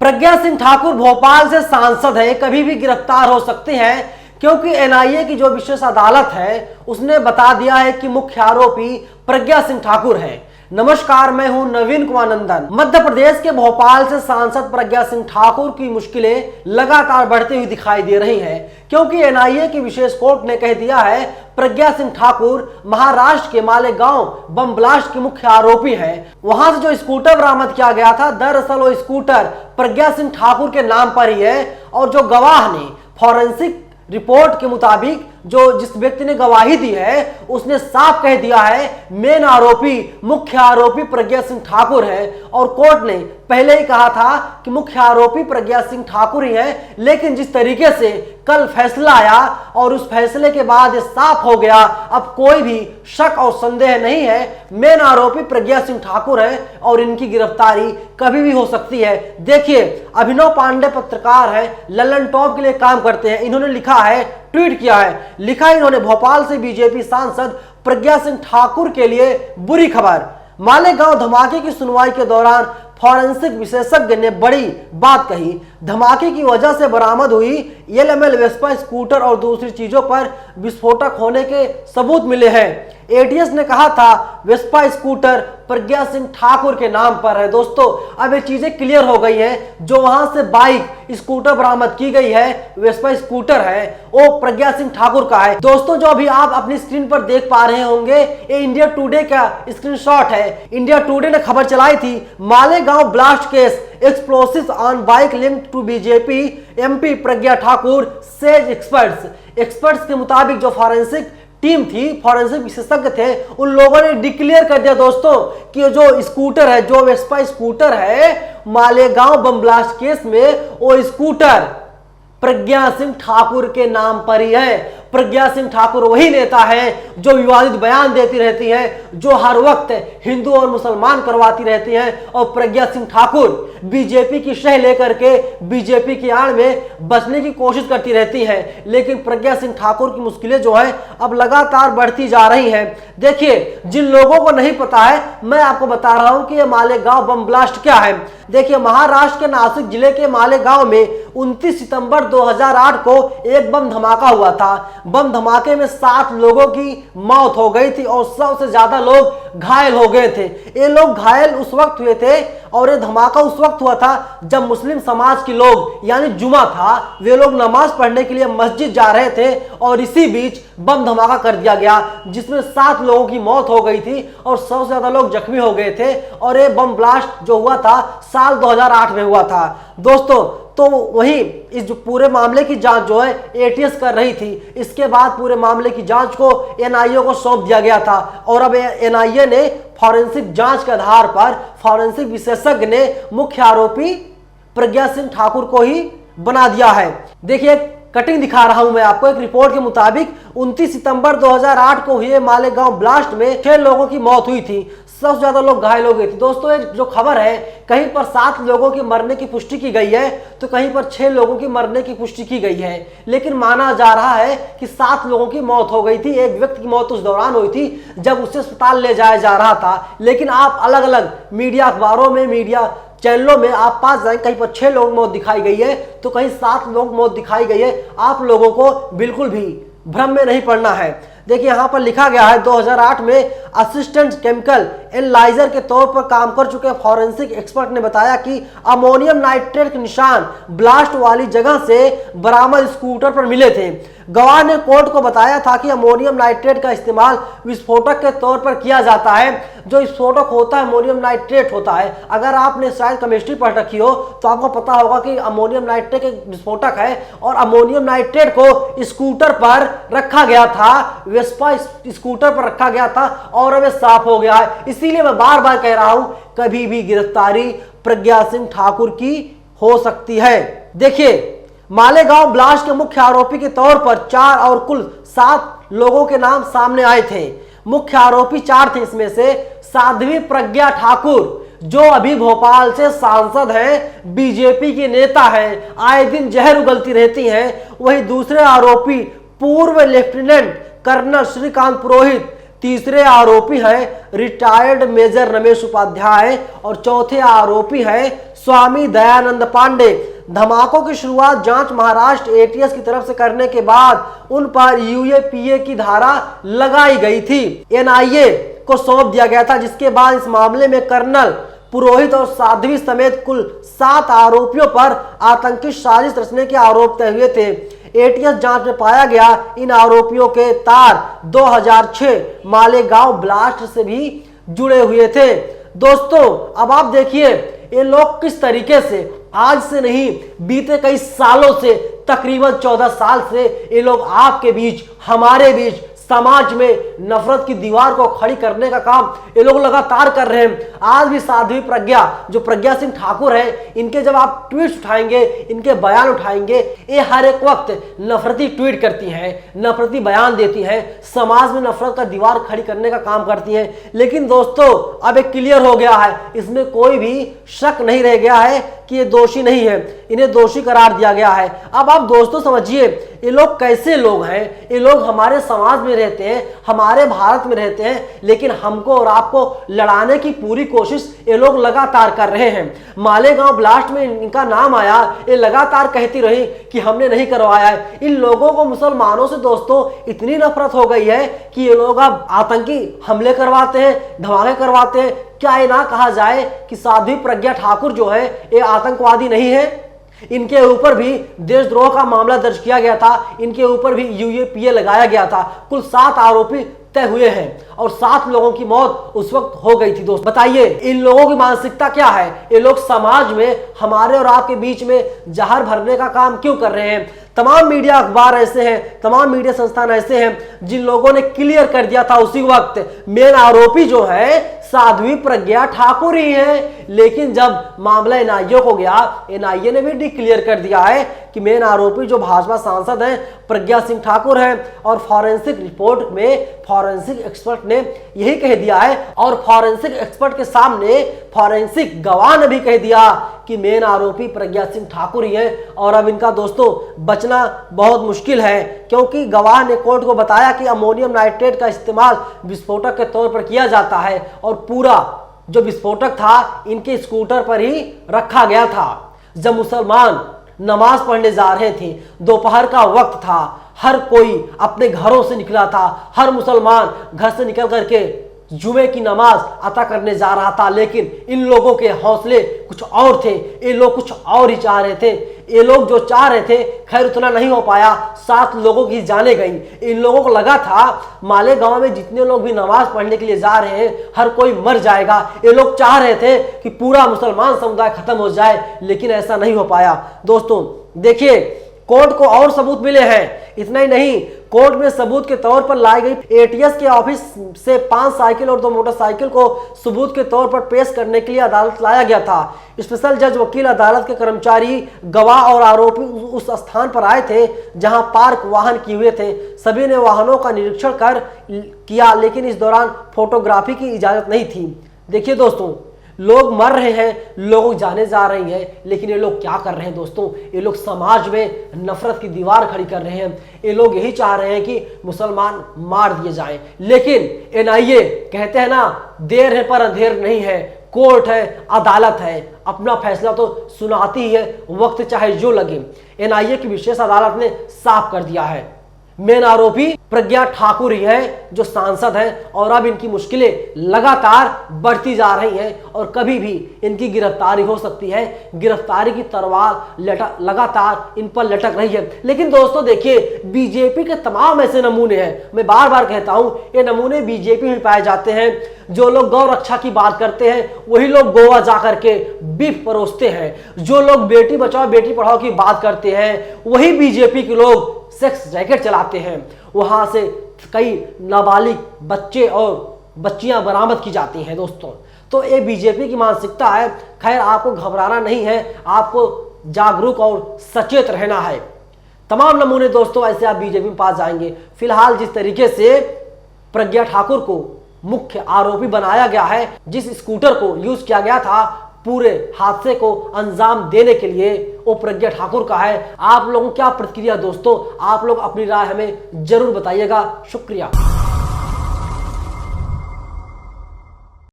प्रज्ञा सिंह ठाकुर भोपाल से सांसद है, कभी भी गिरफ्तार हो सकते हैं, क्योंकि एनआईए की जो विशेष अदालत है उसने बता दिया है कि मुख्य आरोपी प्रज्ञा सिंह ठाकुर है। नमस्कार, मैं हूं नवीन कुमार नंदन। मध्य प्रदेश के भोपाल से सांसद प्रज्ञा सिंह ठाकुर की मुश्किलें लगातार बढ़ती हुई दिखाई दे रही हैं, क्योंकि एनआईए की विशेष कोर्ट ने कह दिया है प्रज्ञा सिंह ठाकुर महाराष्ट्र के मालेगांव बम ब्लास्ट के मुख्य आरोपी हैं। वहां से जो स्कूटर बरामद किया गया था, दरअसल वो स्कूटर प्रज्ञा सिंह ठाकुर के नाम पर ही है, और जो गवाह ने फॉरेंसिक रिपोर्ट के मुताबिक जिस व्यक्ति ने गवाही दी है उसने साफ कह दिया है मेन आरोपी, मुख्य आरोपी प्रज्ञा सिंह ठाकुर है। और कोर्ट ने पहले ही कहा था कि मुख्य आरोपी प्रज्ञा सिंह ठाकुर ही है, लेकिन जिस तरीके से कल फैसला आया और उस फैसले के बाद ये साफ हो गया, अब कोई भी शक और संदेह नहीं है, मेन आरोपी प्रज्ञा सिंह ठाकुर है और इनकी गिरफ्तारी कभी भी हो सकती है। देखिए, अभिनव पांडे पत्रकार है, ललन टॉप के लिए काम करते हैं, इन्होंने लिखा है, ट्वीट किया है, लिखा इन्होंने, भोपाल से बीजेपी सांसद प्रज्ञा सिंह ठाकुर के लिए बुरी खबर। मालेगांव धमाके की सुनवाई के दौरान फॉरेंसिक विशेषज्ञ ने बड़ी बात कही। धमाके की वजह से बरामद हुई एलएमएल वेस्पा स्कूटर और दूसरी चीजों पर विस्फोटक होने के सबूत मिले हैं। एटीएस ने कहा था वेस्पा स्कूटर प्रज्ञा सिंह ठाकुर के नाम पर है। दोस्तों, अब ये चीजें क्लियर हो गई हैं। जो वहां से बाइक स्कूटर बरामद की गई है, वेस्पा स्कूटर है, वो प्रज्ञा सिंह ठाकुर का है। दोस्तों, जो अभी आप अपनी स्क्रीन पर देख पा रहे होंगे, ये इंडिया टुडे का स्क्रीनशॉट है। इंडिया टुडे ने खबर चलाई थी, Malegaon blast case, explosive on bike linked to BJP MP Pragya Thakur says experts के मुताबिक जो फॉरेंसिक टीम थी, फॉरेंसिक विशेषज्ञ थे, उन लोगों ने डिक्लेयर कर दिया दोस्तों कि जो स्कूटर है, जो वेस्पा स्कूटर है, मालेगांव बम ब्लास्ट केस में वो स्कूटर प्रज्ञा सिंह ठाकुर के नाम पर ही है। प्रज्ञा सिंह ठाकुर वही नेता है जो विवादित बयान देती रहती है, जो हर वक्त हिंदू और मुसलमान करवाती रहती हैं, और प्रज्ञा सिंह ठाकुर बीजेपी की शह लेकर के बीजेपी की आड़ में बचने की कोशिश करती रहती है। लेकिन प्रज्ञा सिंह ठाकुर की मुश्किलें जो है अब लगातार बढ़ती जा रही हैं। देखिए, जिन लोगों को नहीं पता है, मैं आपको बता रहा हूं कि ये मालेगांव बम ब्लास्ट क्या है। देखिए, महाराष्ट्र के नासिक जिले के मालेगांव में 29 सितंबर 2008 को एक बम धमाका हुआ था। बम धमाके में 7 लोगों की मौत हो गई थी और 100 से ज्यादा लोग घायल हो गए थे। ये लोग घायल उस वक्त हुए थे और ये धमाका उस वक्त हुआ था जब मुस्लिम समाज के लोग, यानी जुमा था, वे लोग नमाज पढ़ने के लिए मस्जिद जा रहे थे और इसी बीच बम धमाका कर दिया गया, जिसमें 7 लोगों की मौत हो गई थी और 100 से ज्यादा लोग जख्मी हो गए थे। और ये बम ब्लास्ट जो हुआ था साल 2008 में हुआ था। दोस्तों, तो वहीं इस जो पूरे मामले की जांच जो है एटीएस कर रही थी। इसके बाद पूरे मामले की जांच को एनआईए को सौंप दिया गया था और अब एनआईए ने फॉरेंसिक जांच के आधार पर फॉरेंसिक विशेषज्ञ ने मुख्य आरोपी प्रज्ञा सिंह ठाकुर को ही बना दिया है। देखिए, कटिंग दिखा रहा हूं मैं आपको। एक रिपोर्ट के मुताबिक 29 सितंबर 2008 को हुए मालेगांव ब्लास्ट में 6 लोगों की मौत हुई थी, 100 से ज्यादा लोग घायल हो गए थे। दोस्तों, ये जो खबर है, कहीं पर 7 लोगों की मरने की पुष्टि की गई है तो कहीं पर 6 लोगों की मरने की पुष्टि की गई है, लेकिन माना जा रहा है कि 7 लोगों की मौत हो गई थी। एक व्यक्ति की मौत उस दौरान हुई थी जब उसे अस्पताल ले जाया जा रहा था। लेकिन आप अलग अलग मीडिया अखबारों में, मीडिया चैनलों में आप पास जाए, कहीं पर 6 लोग मौत दिखाई गई है तो कहीं 7 लोग मौत दिखाई गई है। आप लोगों को बिल्कुल भी भ्रम में नहीं पड़ना है। देखिए, यहां पर लिखा गया है 2008 में असिस्टेंट केमिकल एनालाइजर के तौर पर काम कर चुके फॉरेंसिक एक्सपर्ट ने बताया कि अमोनियम नाइट्रेट के निशान ब्लास्ट वाली जगह से बरामद स्कूटर पर मिले थे। गवाह ने कोर्ट को बताया था कि अमोनियम नाइट्रेट का इस्तेमाल विस्फोटक के तौर पर किया जाता है। जो विस्फोटक होता है अमोनियम नाइट्रेट होता है। अगर आपने शायद केमिस्ट्री पढ़ रखी हो तो आपको पता होगा कि अमोनियम नाइट्रेट एक विस्फोटक है और अमोनियम नाइट्रेट को स्कूटर पर रखा गया था, वेस्पा स्कूटर पर रखा गया था और अब साफ हो गया है। इसीलिए मैं बार बार कह रहा हूं, कभी भी गिरफ्तारी प्रज्ञा सिंह ठाकुर की हो सकती है। देखिए, मालेगांव ब्लास्ट के मुख्य आरोपी के तौर पर 4 और कुल 7 लोगों के नाम सामने आए थे। मुख्य आरोपी 4 थे, इसमें से साध्वी प्रज्ञा ठाकुर जो अभी भोपाल से सांसद हैं, बीजेपी के नेता हैं, आए दिन जहर उगलती रहती हैं। वही दूसरे आरोपी पूर्व लेफ्टिनेंट कर्नल श्रीकांत पुरोहित, तीसरे आरोपी हैं रिटायर्ड मेजर रमेश उपाध्याय और चौथे आरोपी हैं स्वामी दयानंद पांडे। धमाकों की शुरुआत जांच महाराष्ट्र एटीएस की तरफ से करने के बाद उन पर यूएपीए की धारा लगाई गई थी। एनआईए को सौंप दिया गया था, जिसके बाद इस मामले में कर्नल पुरोहित और साध्वी समेत कुल 7 आरोपियों पर आतंकी साजिश रचने के आरोप तय हुए थे। एटीएस जांच में पाया गया इन आरोपियों के तार 2006 मालेगांव ब्लास्ट से भी जुड़े हुए थे। दोस्तों अब आप देखिए ये लोग किस तरीके से आज से नहीं बीते कई सालों से तकरीबन 14 साल से ये लोग आपके बीच हमारे बीच समाज में नफरत की दीवार को खड़ी करने का काम ये लोग लगातार कर रहे हैं। आज भी साध्वी प्रज्ञा जो प्रज्ञा सिंह ठाकुर है, इनके जब आप ट्वीट उठाएंगे, इनके बयान उठाएंगे, ये हर एक वक्त नफरती ट्वीट करती हैं, नफरती बयान देती हैं, समाज में नफरत का दीवार खड़ी करने का काम करती हैं। लेकिन दोस्तों अब एक क्लियर हो गया है, इसमें कोई भी शक नहीं रह गया है कि ये दोषी नहीं है, इन्हें दोषी करार दिया गया है। अब आप दोस्तों समझिए ये लोग कैसे लोग हैं। ये लोग हमारे समाज में रहते हैं, हमारे भारत में रहते हैं, लेकिन हमको और आपको लड़ाने की पूरी कोशिश ये लोग लगातार कर रहे हैं। मालेगांव ब्लास्ट में इनका नाम आया, ये लगातार कहती रही कि हमने नहीं करवाया है। इन लोगों को मुसलमानों से दोस्तों इतनी नफरत हो गई है कि ये लोग अब आतंकी हमले करवाते हैं, धमाके करवाते हैं। क्या ये ना कहा जाए कि साध्वी प्रज्ञा ठाकुर जो है ये आतंकवादी नहीं है? इनके ऊपर भी देशद्रोह का मामला दर्ज किया गया था, इनके ऊपर भी यूएपीए लगाया गया था। कुल 7 आरोपी तय हुए हैं और 7 लोगों की मौत उस वक्त हो गई थी। दोस्त बताइए इन लोगों की मानसिकता क्या है? ये लोग समाज में हमारे और आपके बीच में जहर भरने का काम क्यों कर रहे हैं? तमाम मीडिया अखबार ऐसे हैं, तमाम मीडिया संस्थान ऐसे हैं जिन लोगों ने क्लियर कर दिया था उसी वक्त मेन आरोपी जो है साध्वी प्रज्ञा ठाकुर ही है। लेकिन जब मामला एनआईए को गया, एनआईए ने भी डिक्लेयर कर दिया है कि मेन आरोपी जो भाजपा सांसद हैं प्रज्ञा सिंह ठाकुर हैं। और फॉरेंसिक रिपोर्ट में फॉरेंसिक एक्सपर्ट ने यही कह दिया है और फॉरेंसिक एक्सपर्ट के सामने फॉरेंसिक गवाह ने भी कह दिया कि मेन आरोपी प्रज्ञा सिंह ठाकुर ही है। और अब इनका दोस्तों बचना बहुत मुश्किल है, क्योंकि गवाह ने कोर्ट को बताया कि अमोनियम नाइट्रेट का इस्तेमाल विस्फोटक के तौर पर किया जाता है और पूरा जो विस्फोटक था इनके स्कूटर पर ही रखा गया था। जब मुसलमान नमाज पढ़ने जा रहे थे, दोपहर का वक्त था, हर कोई अपने घरों से निकला था, हर मुसलमान घर से निकल करके जुमे की नमाज अता करने जा रहा था। लेकिन इन लोगों के हौसले कुछ और थे, ये लोग कुछ और ही चाह रहे थे। ये लोग जो चाह रहे थे खैर उतना नहीं हो पाया, 7 लोगों की जाने गई। इन लोगों को लगा था मालेगांव में जितने लोग भी नमाज पढ़ने के लिए जा रहे हैं हर कोई मर जाएगा। ये लोग चाह रहे थे कि पूरा मुसलमान समुदाय खत्म हो जाए, लेकिन ऐसा नहीं हो पाया। दोस्तों देखिए कोर्ट को और सबूत मिले हैं। इतना ही नहीं, कोर्ट में सबूत के तौर पर लाई गई एटीएस के ऑफिस से 5 साइकिल और 2 मोटरसाइकिल को सबूत के तौर पर पेश करने के लिए अदालत लाया गया था। स्पेशल जज वकील अदालत के कर्मचारी गवाह और आरोपी उस स्थान पर आए थे जहां पार्क वाहन किए हुए थे। सभी ने वाहनों का निरीक्षण किया, लेकिन इस दौरान फोटोग्राफी की इजाजत नहीं थी। देखिए दोस्तों लोग मर रहे हैं, लोग जाने जा रही हैं, लेकिन ये लोग क्या कर रहे हैं दोस्तों? ये लोग समाज में नफरत की दीवार खड़ी कर रहे हैं। ये लोग यही चाह रहे हैं कि मुसलमान मार दिए जाएं। लेकिन एनआईए कहते हैं ना देर है पर अंधेर नहीं है। कोर्ट है, अदालत है, अपना फैसला तो सुनाती ही है, वक्त चाहे जो लगे। एनआईए की विशेष अदालत ने साफ कर दिया है मेन आरोपी प्रज्ञा ठाकुर ही है जो सांसद हैं और अब इनकी मुश्किलें लगातार बढ़ती जा रही हैं और कभी भी इनकी गिरफ्तारी हो सकती है। गिरफ्तारी की तलवार लगातार इन पर लटक रही है। लेकिन दोस्तों देखिए बीजेपी के तमाम ऐसे नमूने हैं, मैं बार बार कहता हूं ये नमूने बीजेपी में पाए जाते हैं। जो लोग गौ रक्षा की बात करते हैं वही लोग गोवा जाकर के बीफ परोसते हैं। जो लोग बेटी बचाओ बेटी पढ़ाओ की बात करते हैं वही बीजेपी के लोग सेक्स रैकेट चलाते हैं। वहां से कई नाबालिग बच्चे और बच्चियां बरामद की जाती हैं दोस्तों। तो ये बीजेपी की मानसिकता है। खैर आपको घबराना नहीं है, आपको जागरूक और सचेत रहना है। तमाम नमूने दोस्तों ऐसे आप बीजेपी में पास जाएंगे। फिलहाल जिस तरीके से प्रज्ञा ठाकुर को मुख्य आरोपी बनाया गया है, जिस स्कूटर को यूज किया गया था पूरे हादसे को अंजाम देने के लिए, वो प्रज्ञा ठाकुर का है। आप लोगों की क्या प्रतिक्रिया दोस्तों? आप लोग अपनी राय हमें जरूर बताइएगा। शुक्रिया।